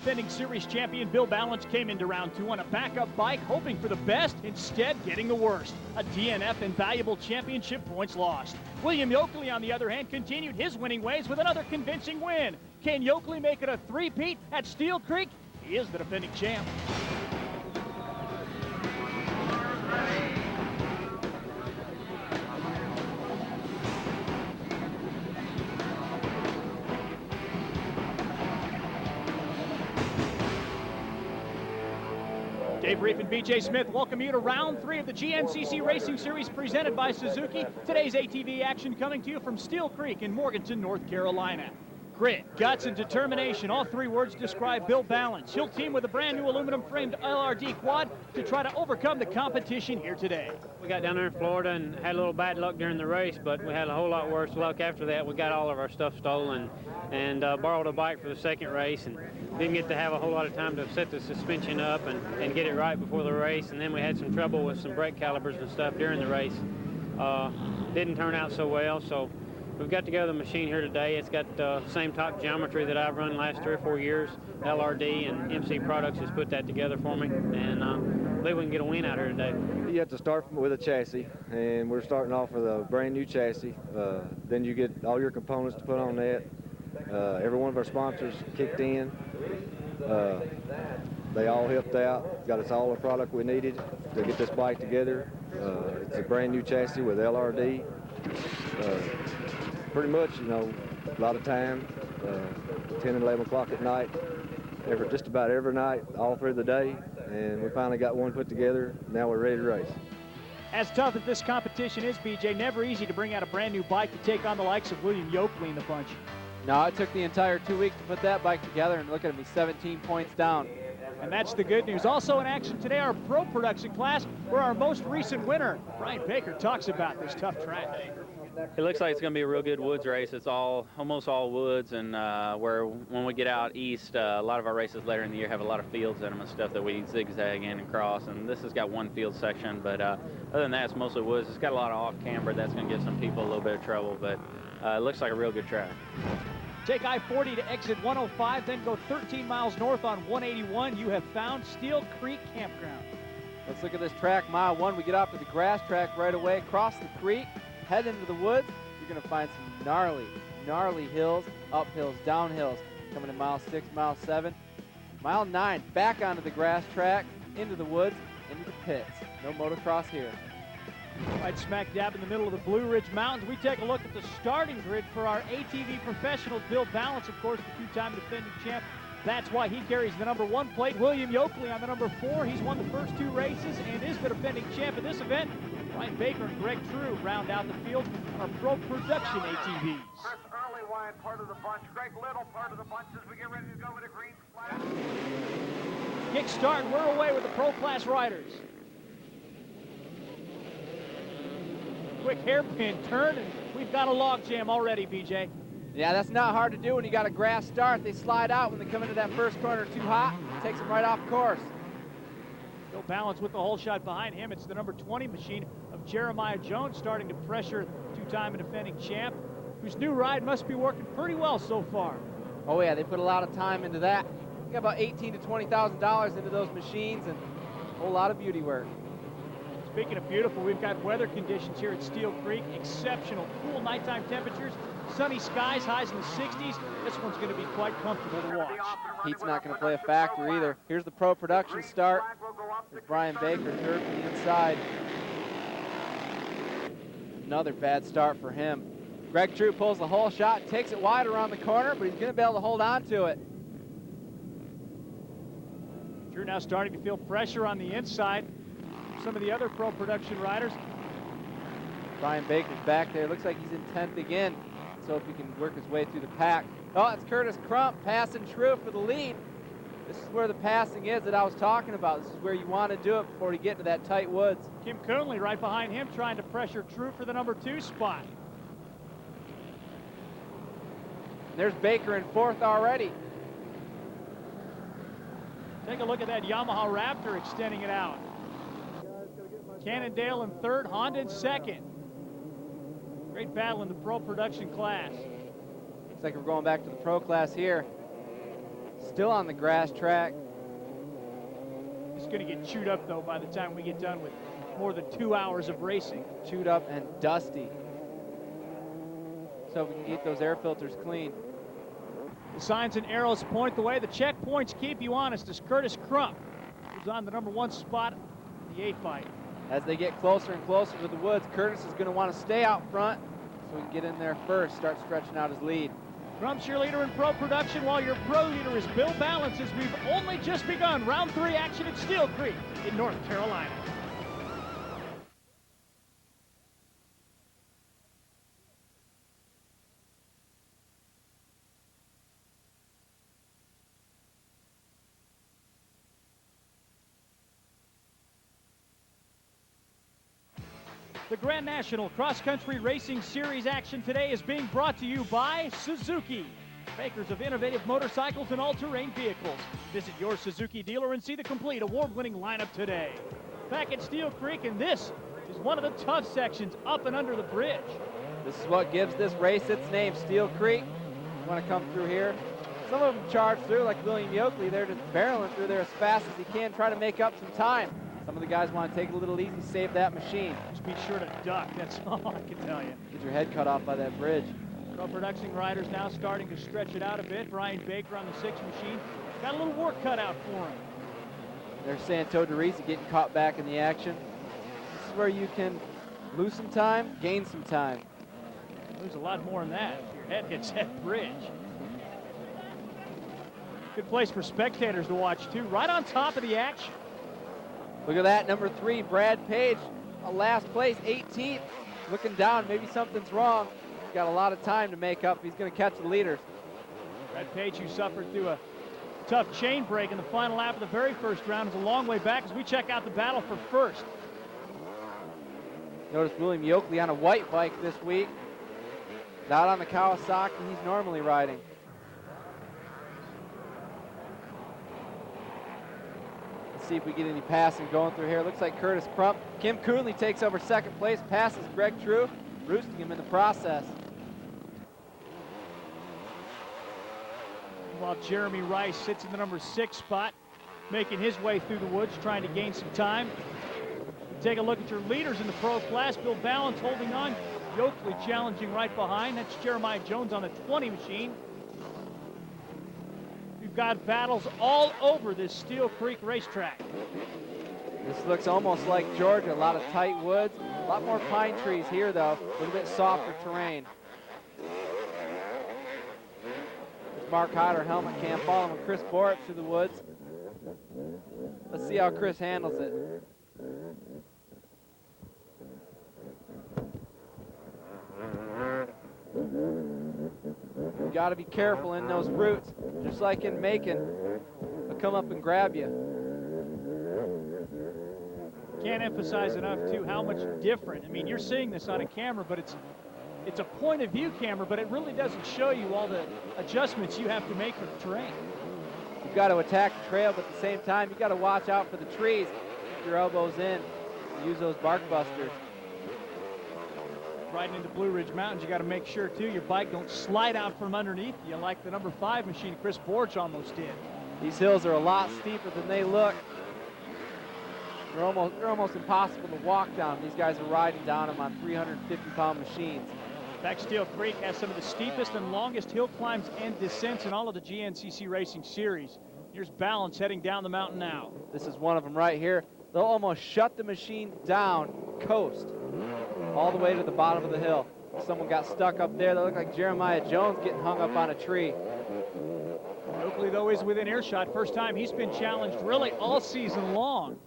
defending series champion Bill Ballance came into round 2 on a backup bike, hoping for the best, instead getting the worst. A DNF and valuable championship points lost. William Yoakley, on the other hand, continued his winning ways with another convincing win. Can Yoakley make it a three-peat at Steele Creek? He is the defending champ. Dave Reef and BJ Smith welcome you to round 3 of the GNCC Racing Series presented by Suzuki. Today's ATV action coming to you from Steele Creek in Morganton, North Carolina. Grit, guts, and determination, all 3 words describe Bill Ballance. He'll team with a brand new aluminum framed LRD quad to try to overcome the competition here today. We got down there in Florida and had a little bad luck during the race, but we had a whole lot worse luck after that. We got all of our stuff stolen and borrowed a bike for the second race and didn't get to have a whole lot of time to set the suspension up and get it right before the race. And then we had some trouble with some brake calipers and stuff during the race. Didn't turn out so well, so we've got together the machine here today. It's got the same top geometry that I've run the last 3 or 4 years. LRD and MC Products has put that together for me, and I believe we can get a win out here today. You have to start with a chassis, and we're starting off with a brand new chassis. Then you get all your components to put on that. Every one of our sponsors kicked in. They all helped out, got us all the product we needed to get this bike together. It's a brand new chassis with LRD. Pretty much, you know, a lot of time, 10 and 11 o'clock at night, just about every night, all through the day, and we finally got one put together. Now we're ready to race. As tough as this competition is, BJ, never easy to bring out a brand new bike to take on the likes of William Yoakley in the bunch. No, it took the entire 2 weeks to put that bike together, and look at him, he's 17 points down. And that's the good news. Also in action today, our pro production class, where our most recent winner, Brian Baker, talks about this tough track. It looks like it's going to be a real good woods race. It's almost all woods, and when we get out east, a lot of our races later in the year have a lot of fields in them and stuff that we zigzag in and cross. And this has got one field section, but other than that, it's mostly woods. It's got a lot of off-camber. That's going to give some people a little bit of trouble, but it looks like a real good track. Take I-40 to exit 105, then go 13 miles north on 181. You have found Steele Creek Campground. Let's look at this track. Mile 1, we get off to the grass track right away, cross the creek, head into the woods. You're going to find some gnarly hills, uphills, downhills. Coming to mile 6, mile 7. Mile 9, back onto the grass track, into the woods, into the pits. No motocross here. Right smack dab in the middle of the Blue Ridge Mountains, we take a look at the starting grid for our ATV professionals. Bill Ballance, of course, the 2-time defending champ. That's why he carries the number 1 plate. William Yoakley on the number 4. He's won the first 2 races and is the defending champ of this event. Brian Baker and Greg True round out the field, our pro production ATVs. Chris Earlywine, part of the bunch. Greg Little, part of the bunch as we get ready to go with a green flag. Kick start, and we're away with the pro class riders. Quick hairpin turn, and we've got a log jam already, BJ. Yeah, that's not hard to do when you got a grass start. They slide out when they come into that first corner too hot. It takes them right off course. Bill Ballance with the whole shot behind him. It's the number 20 machine of Jeremiah Jones starting to pressure 2-time and defending champ, whose new ride must be working pretty well so far. Oh yeah, they put a lot of time into that. They got about $18,000 to $20,000 into those machines and a whole lot of beauty work. Speaking of beautiful, we've got weather conditions here at Steele Creek. Exceptional cool nighttime temperatures, sunny skies, highs in the 60s. This one's going to be quite comfortable to watch. Heat's not going to play a factor either. Here's the pro production start. There's Brian Baker third from the inside. Another bad start for him. Greg True pulls the whole shot, takes it wide around the corner, but he's going to be able to hold on to it. True now starting to feel pressure on the inside. Some of the other pro production riders. Brian Baker's back there. Looks like he's in 10th again. So if he can work his way through the pack. Oh, it's Curtis Crump passing True for the lead. This is where the passing is that I was talking about. This is where you want to do it before you get into that tight woods. Kim Coonley right behind him trying to pressure True for the number 2 spot. There's Baker in 4th already. Take a look at that Yamaha Raptor extending it out. Cannondale in 3rd, Honda in 2nd. Great battle in the pro production class. Looks like we're going back to the pro class here. still on the grass track. It's going to get chewed up, though, by the time we get done with more than 2 hours of racing. Chewed up and dusty. So we can get those air filters clean. The signs and arrows point the way. The checkpoints keep you honest as Curtis Crump is on the #1 spot in the A fight. As they get closer and closer to the woods, Curtis is going to want to stay out front so we can get in there first, start stretching out his lead. Crump's your leader in pro production, while your pro leader is Bill Balances. We've only just begun round 3 action at Steele Creek in North Carolina. The Grand National Cross Country Racing Series action today is being brought to you by Suzuki, makers of innovative motorcycles and all-terrain vehicles. Visit your Suzuki dealer and see the complete award-winning lineup today. Back at Steele Creek, and this is one of the tough sections up and under the bridge. This is what gives this race its name, Steele Creek. You want to come through here. Some of them charge through, like William Yoakley. They're just barreling through there as fast as he can, try to make up some time. Some of the guys want to take it a little easy, save that machine. Just be sure to duck, that's all I can tell you. Get your head cut off by that bridge. Pro production riders now starting to stretch it out a bit. Brian Baker on the 6 machine. Got a little work cut out for him. There's Santo DeRisi getting caught back in the action. This is where you can lose some time, gain some time. Lose a lot more than that if your head hits that bridge. Good place for spectators to watch too, right on top of the action. Look at that, #3, Brad Page, a last place, 18th. Looking down, maybe something's wrong. He's got a lot of time to make up. He's going to catch the leaders. Brad Page, who suffered through a tough chain break in the final lap of the very first round, is a long way back as we check out the battle for first. Notice William Yoakley on a white bike this week. Not on the Kawasaki he's normally riding. See if we get any passing going through here. Looks like Curtis Crump. Kim Coonley takes over 2nd place, passes Greg True, roosting him in the process. While Jeremy Rice sits in the #6 spot, making his way through the woods, trying to gain some time. Take a look at your leaders in the pro class. Bill Balance holding on. Yoakley challenging right behind. That's Jeremiah Jones on the 20 machine. We've got battles all over this Steele Creek racetrack. This looks almost like Georgia, a lot of tight woods, a lot more pine trees here though, a little bit softer terrain. Mark Hodder, helmet cam, following Chris Boric through the woods. Let's see how Chris handles it. You got to be careful in those roots, just like in Macon. They'll come up and grab you. Can't emphasize enough too how much different. I mean, you're seeing this on a camera, but it's a point of view camera, but it really doesn't show you all the adjustments you have to make for the terrain. You've got to attack the trail, but at the same time, you've got to watch out for the trees. Keep your elbows in. Use those bark busters. Riding into Blue Ridge Mountains, you got to make sure too your bike don't slide out from underneath you like the #5 machine Chris Borch almost did. These hills are a lot steeper than they look. They're almost impossible to walk down. These guys are riding down them on 350-pound machines. In fact, Steele Creek has some of the steepest and longest hill climbs and descents in all of the GNCC Racing Series. Here's Balance heading down the mountain now. This is one of them right here. They'll almost shut the machine down, coast, all the way to the bottom of the hill. Someone got stuck up there. That looked like Jeremiah Jones getting hung up on a tree. Oakley, though, is within earshot. First time he's been challenged really all season long.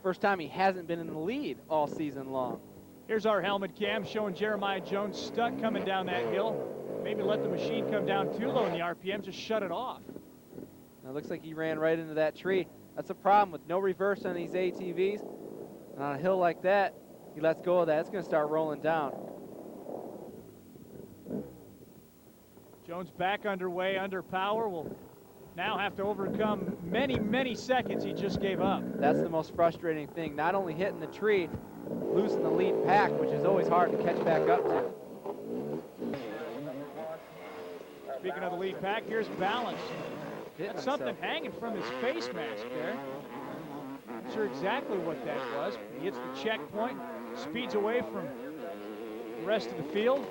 First time he hasn't been in the lead all season long. Here's our helmet cam showing Jeremiah Jones stuck coming down that hill. Maybe let the machine come down too low in the RPM, just shut it off. Now, it looks like he ran right into that tree. That's a problem with no reverse on these ATVs. And on a hill like that, he lets go of that. It's going to start rolling down. Jones back underway, under power. Will now have to overcome many, many seconds he just gave up. That's the most frustrating thing. Not only hitting the tree, losing the lead pack, which is always hard to catch back up to. Speaking of the lead pack, here's Balance. That's something hanging from his face mask there. Not sure exactly what that was. He hits the checkpoint, speeds away from the rest of the field.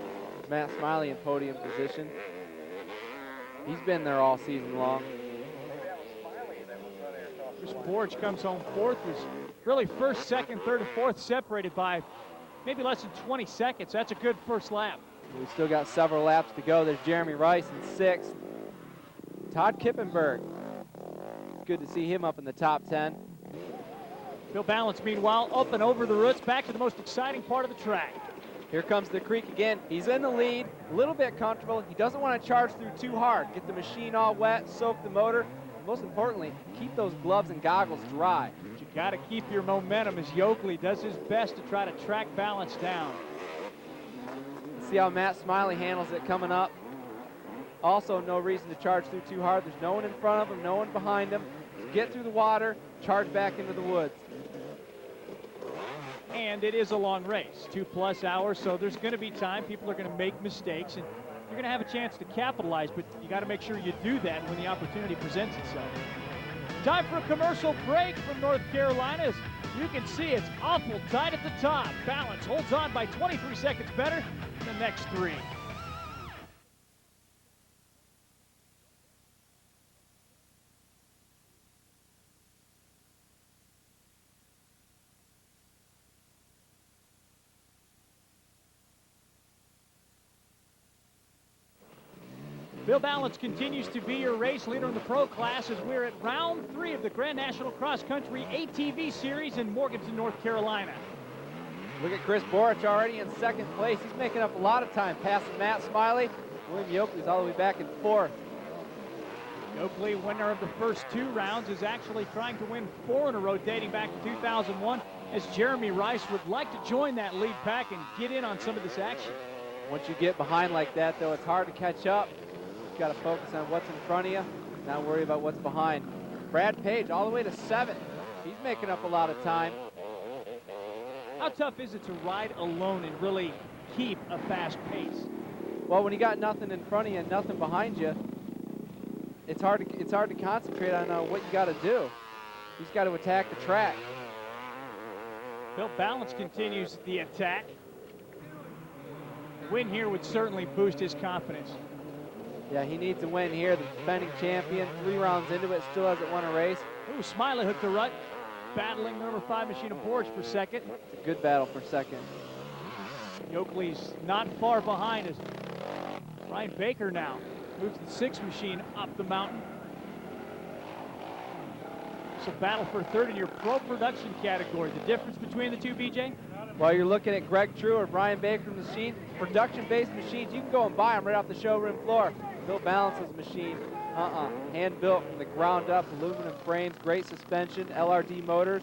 Matt Smiley in podium position. He's been there all season long. BORICH comes home fourth. Was really first, second, third, and fourth separated by maybe less than 20 seconds. That's a good first lap. We've still got several laps to go. There's Jeremy Rice in sixth. Todd Kippenberg. Good to see him up in the top 10. Bill Ballance, meanwhile, up and over the roots, back to the most exciting part of the track. Here comes the creek again. He's in the lead, a little bit comfortable. He doesn't want to charge through too hard. Get the machine all wet, soak the motor. And most importantly, keep those gloves and goggles dry. But you got to keep your momentum as Yoakley does his best to try to track Ballance down. See how Matt Smiley handles it coming up. Also, no reason to charge through too hard. There's no one in front of him, no one behind him. Get through the water, charge back into the woods. And it is a long race, 2+ hours, so there's going to be time. People are going to make mistakes, and you're going to have a chance to capitalize, but you got to make sure you do that when the opportunity presents itself. Time for a commercial break from North Carolina. As you can see, it's awful tight at the top. Ballance holds on by 23 seconds better than the next three. Bill Ballance continues to be your race leader in the pro class as we're at round 3 of the Grand National Cross Country ATV Series in Morganton, North Carolina. Look at Chris BORICH already in second place. He's making up a lot of time, passing Matt Smiley. William Yoakley's all the way back in fourth. Yoakley, winner of the first 2 rounds, is actually trying to win 4 in a row dating back to 2001, as Jeremy Rice would like to join that lead pack and get in on some of this action. Once you get behind like that, though, it's hard to catch up. You've got to focus on what's in front of you, not worry about what's behind. Brad Page all the way to 7th. He's making up a lot of time. How tough is it to ride alone and really keep a fast pace? Well, when you got nothing in front of you and nothing behind you, it's hard to concentrate on what you got to do. He's got to attack the track. Bill Ballance continues the attack. A win here would certainly boost his confidence. Yeah, he needs to win here. The defending champion, 3 rounds into it, still hasn't won a race. Ooh, Smiley hooked the rut, battling number 5 machine of BORICH for second. It's a good battle for second. Yoakley's not far behind as Ryan Baker now moves the 6 machine up the mountain. It's a battle for third in your pro production category. The difference between the two, BJ? While you're looking at Greg True or Brian Baker's machine, production-based machines, you can go and buy them right off the showroom floor. Bill Ballance's machine, hand-built from the ground up, aluminum frames, great suspension, LRD motors.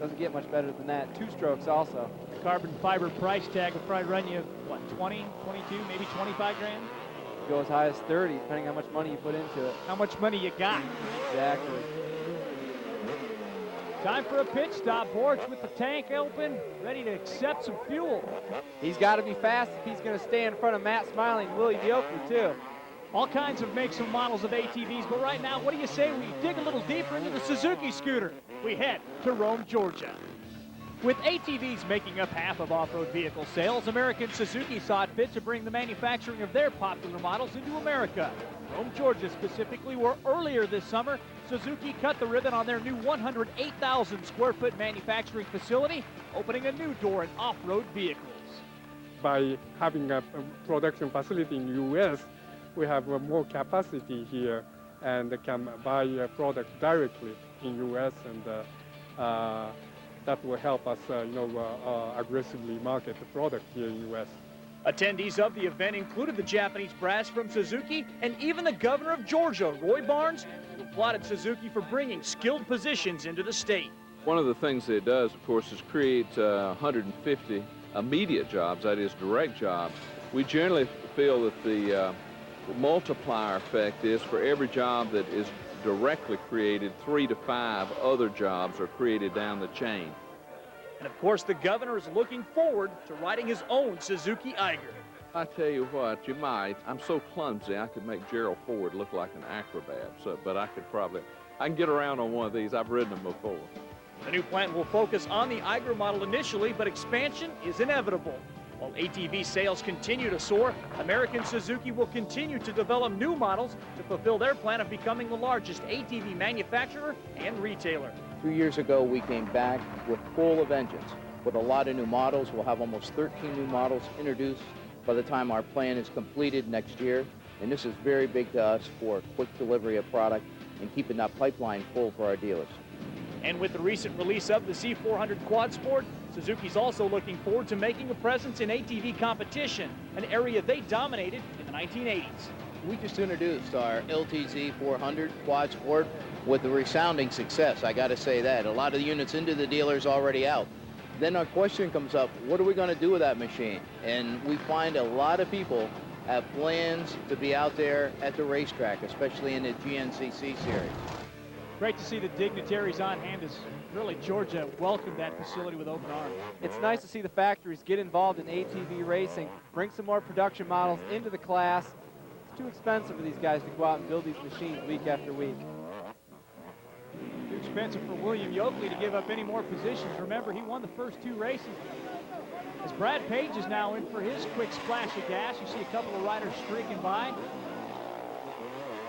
Doesn't get much better than that. 2 strokes also. The carbon fiber price tag will probably run you, what, 20, 22, maybe 25 grand? Go as high as 30, depending on how much money you put into it. How much money you got? Exactly. Time for a pit stop. BORICH with the tank open, ready to accept some fuel. He's got to be fast if he's going to stay in front of Matt Smiley and Willie Yoakley, too. All kinds of makes and models of ATVs, but right now, what do you say we dig a little deeper into the Suzuki scooter? We head to Rome, Georgia. With ATVs making up half of off-road vehicle sales, American Suzuki saw it fit to bring the manufacturing of their popular models into America. Rome, Georgia specifically, where earlier this summer, Suzuki cut the ribbon on their new 108,000 square foot manufacturing facility, opening a new door in off-road vehicles. By having a production facility in the U.S., we have more capacity here and can buy a product directly in U.S. and that will help us, aggressively market the product here in U.S. Attendees of the event included the Japanese brass from Suzuki and even the governor of Georgia, Roy Barnes, who applauded Suzuki for bringing skilled positions into the state. One of the things that it does, of course, is create 150 immediate jobs, that is direct jobs. We generally feel that the multiplier effect is for every job that is directly created, 3 to 5 other jobs are created down the chain. And of course, the governor is looking forward to riding his own Suzuki Eiger. I tell you what, you might. I'm so clumsy, I could make Gerald Ford look like an acrobat, but I can get around on one of these. I've ridden them before. The new plant will focus on the Iger model initially, but expansion is inevitable. While ATV sales continue to soar, American Suzuki will continue to develop new models to fulfill their plan of becoming the largest ATV manufacturer and retailer. 2 years ago, we came back with full of engines, with a lot of new models. We'll have almost 13 new models introduced by the time our plan is completed next year. And this is very big to us for quick delivery of product and keeping that pipeline full for our dealers. And with the recent release of the Z400 Quad Sport, Suzuki's also looking forward to making a presence in ATV competition, an area they dominated in the 1980s. We just introduced our LTZ 400 Quad Sport with a resounding success. I got to say that. A lot of the units into the dealers already out. Then our question comes up, what are we going to do with that machine? And we find a lot of people have plans to be out there at the racetrack, especially in the GNCC series. Great to see the dignitaries on hand as really Georgia welcomed that facility with open arms. It's nice to see the factories get involved in ATV racing, bring some more production models into the class. It's too expensive for these guys to go out and build these machines week after week. Too expensive for William Yoakley to give up any more positions. Remember, he won the first 2 races. As Brad Page is now in for his quick splash of gas, you see a couple of riders streaking by.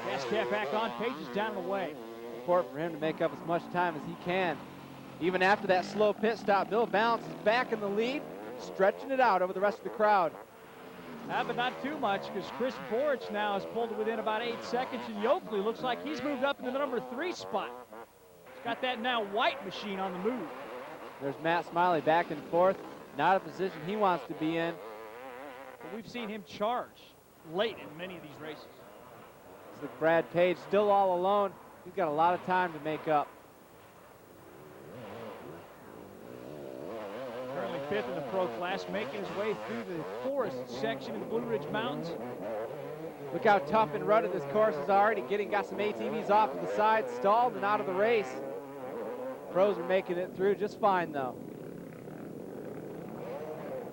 Gas cap back on, Page is down and away. Important for him to make up as much time as he can. Even after that slow pit stop, Bill Ballance is back in the lead, stretching it out over the rest of the crowd. But not too much, because Chris BORICH now has pulled within about 8 seconds, and Yoakley looks like he's moved up into the number 3 spot. He's got that now white machine on the move. There's Matt Smiley back and forth, not a position he wants to be in. But we've seen him charge late in many of these races. So Brad Page still all alone. He's got a lot of time to make up. Currently 5th in the pro class, making his way through the forest section of the Blue Ridge Mountains. Look how tough and rutted this course is already. Got some ATVs off to the side, stalled and out of the race. Pros are making it through just fine though.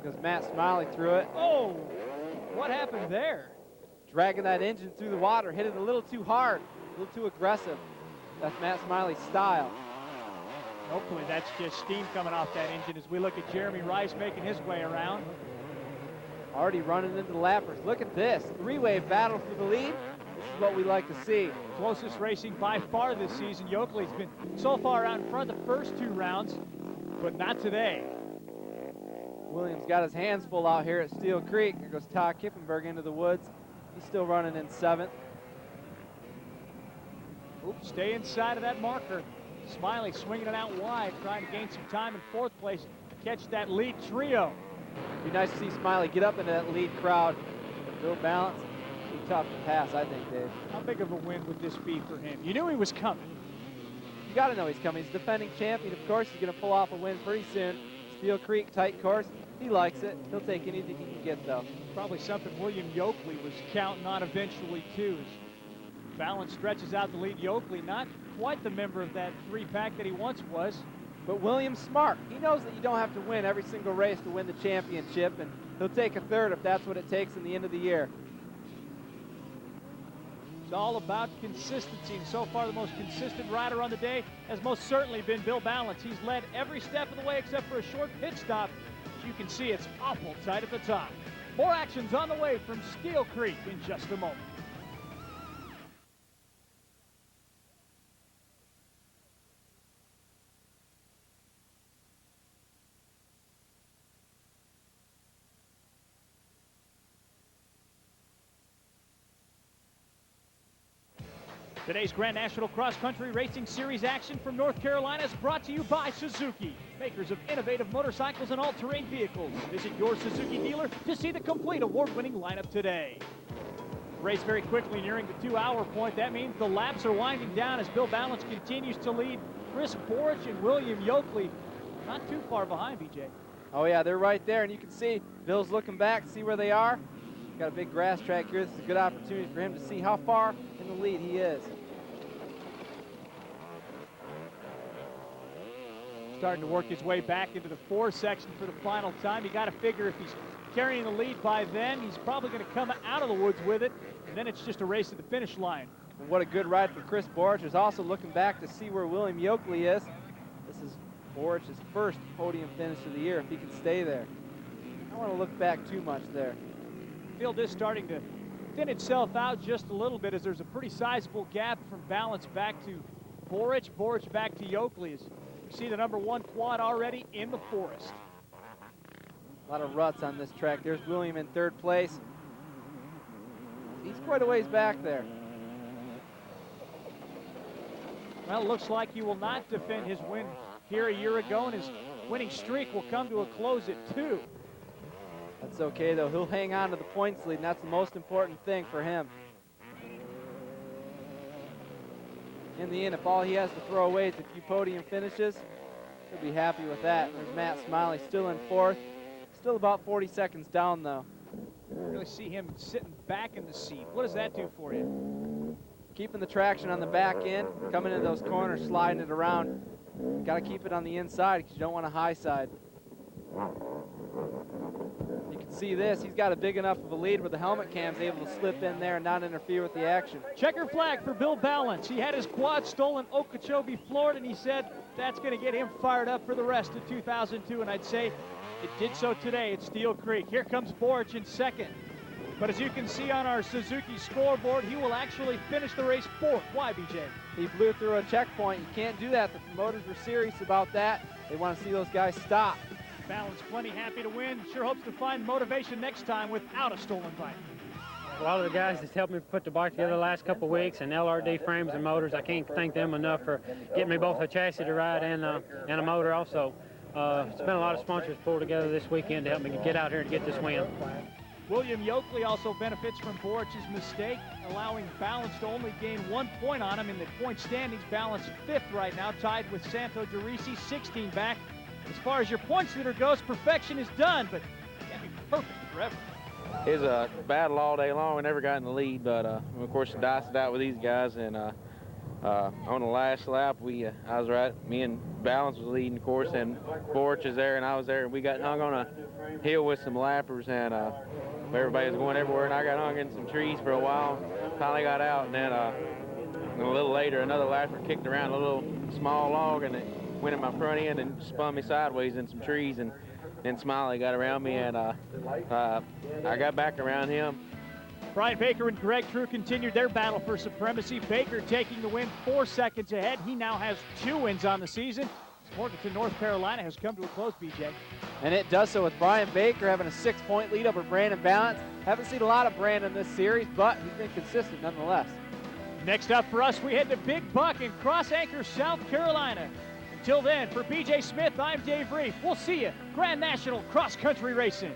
Goes Matt Smiley through it. Oh, what happened there? Dragging that engine through the water, hit it a little too hard, a little too aggressive. That's Matt Smiley's style. Hopefully that's just steam coming off that engine as we look at Jeremy Rice making his way around. Already running into the lappers. Look at this, 3-way battle for the lead. This is what we like to see. Closest racing by far this season. Yoakley's been so far out in front the first 2 rounds, but not today. Williams got his hands full out here at Steele Creek. There goes Todd Kippenberg into the woods. He's still running in 7th. Oops, stay inside of that marker. Smiley swinging it out wide, trying to gain some time in 4th place, catch that lead trio. Be nice to see Smiley get up into that lead crowd. Bill Ballance, be tough to pass, I think, Dave. How big of a win would this be for him? You knew he was coming. You got to know he's coming. He's defending champion. Of course, he's going to pull off a win pretty soon. Steele Creek, tight course. He likes it. He'll take anything he can get, though. Probably something William Yoakley was counting on eventually, too. As Ballance stretches out the lead. Yoakley, not quite the member of that 3-pack that he once was. But William's smart. He knows that you don't have to win every single race to win the championship, and he'll take a 3rd if that's what it takes in the end of the year. It's all about consistency, and so far the most consistent rider on the day has most certainly been Bill Ballance. He's led every step of the way except for a short pit stop. As you can see, it's awful tight at the top. More action's on the way from Steele Creek in just a moment. Today's Grand National Cross Country Racing Series action from North Carolina is brought to you by Suzuki, makers of innovative motorcycles and all-terrain vehicles. Visit your Suzuki dealer to see the complete award-winning lineup today. Race very quickly nearing the 2-hour point. That means the laps are winding down as Bill Ballance continues to lead. Chris BORICH and William Yoakley not too far behind, BJ. Oh yeah, they're right there, and you can see Bill's looking back to see where they are. Got a big grass track here. This is a good opportunity for him to see how far in the lead he is. starting to work his way back into the 4 section for the final time. You got to figure if he's carrying the lead by then, he's probably going to come out of the woods with it, and then it's just a race to the finish line. And what a good ride for Chris BORICH. Is also looking back to see where William Yoakley is. This is BORICH's first podium finish of the year, if he can stay there. I don't want to look back too much there. The field is starting to thin itself out just a little bit, as there's a pretty sizable gap from Balance back to BORICH, BORICH back to Yoakley. As you see the #1 quad already in the forest. A lot of ruts on this track. There's William in 3rd place. He's quite a ways back there. Well, it looks like he will not defend his win here a year ago, and his winning streak will come to a close at 2. That's okay, though. He'll hang on to the points lead, and that's the most important thing for him. In the end, if all he has to throw away is a few podium finishes, he'll be happy with that. There's Matt Smiley still in 4th. Still about 40 seconds down, though. Really see him sitting back in the seat. What does that do for you? Keeping the traction on the back end, coming into those corners, sliding it around. Got to keep it on the inside because you don't want a high side. You can see this. He's got a big enough of a lead where the helmet cam's able to slip in there and not interfere with the action. Checker flag for Bill Balance. He had his quad stolen Okeechobee, Florida, and he said that's going to get him fired up for the rest of 2002, and I'd say it did so today at Steele Creek. Here comes BORICH in 2nd. But as you can see on our Suzuki scoreboard, he will actually finish the race 4th. Why, BJ? He blew through a checkpoint. You can't do that. The promoters were serious about that. They want to see those guys stop. Balance plenty happy to win. Sure hopes to find motivation next time without a stolen bike. A lot of the guys that's helped me put the bike together the last couple of weeks, and LRD Frames and Motors, I can't thank them enough for getting me both a chassis to ride and a motor also. It's been a lot of sponsors pulled together this weekend to help me get out here and get this win. William Yoakley also benefits from BORICH's mistake, allowing Balance to only gain 1 point on him in the point standings. Balance 5th right now, tied with Santo Dirisi, 16 back. As far as your points leader goes, perfection is done, but it can't be perfect forever. It was a battle all day long. We never got in the lead, but of course, diced it out with these guys. And on the last lap, I was right. Me and Balance was leading, of course, and BORICH is there, and I was there. And we got hung on a hill with some lappers, and everybody was going everywhere. And I got hung in some trees for a while. Finally got out, and then a little later, another lapper kicked around a little small log, and it went in my front end and spun me sideways in some trees, and then Smiley got around me, and I got back around him. Brian Baker and Greg True continued their battle for supremacy. Baker taking the win 4 seconds ahead. He now has 2 wins on the season. Morganton, North Carolina has come to a close, BJ. And it does so with Brian Baker having a 6-point lead over Brandon Balance. Haven't seen a lot of Brandon this series, but he's been consistent nonetheless. Next up for us, we head to Big Buck in Cross Anchor, South Carolina. Until then, for BJ Smith, I'm Dave Reef. We'll see you Grand National Cross Country Racing.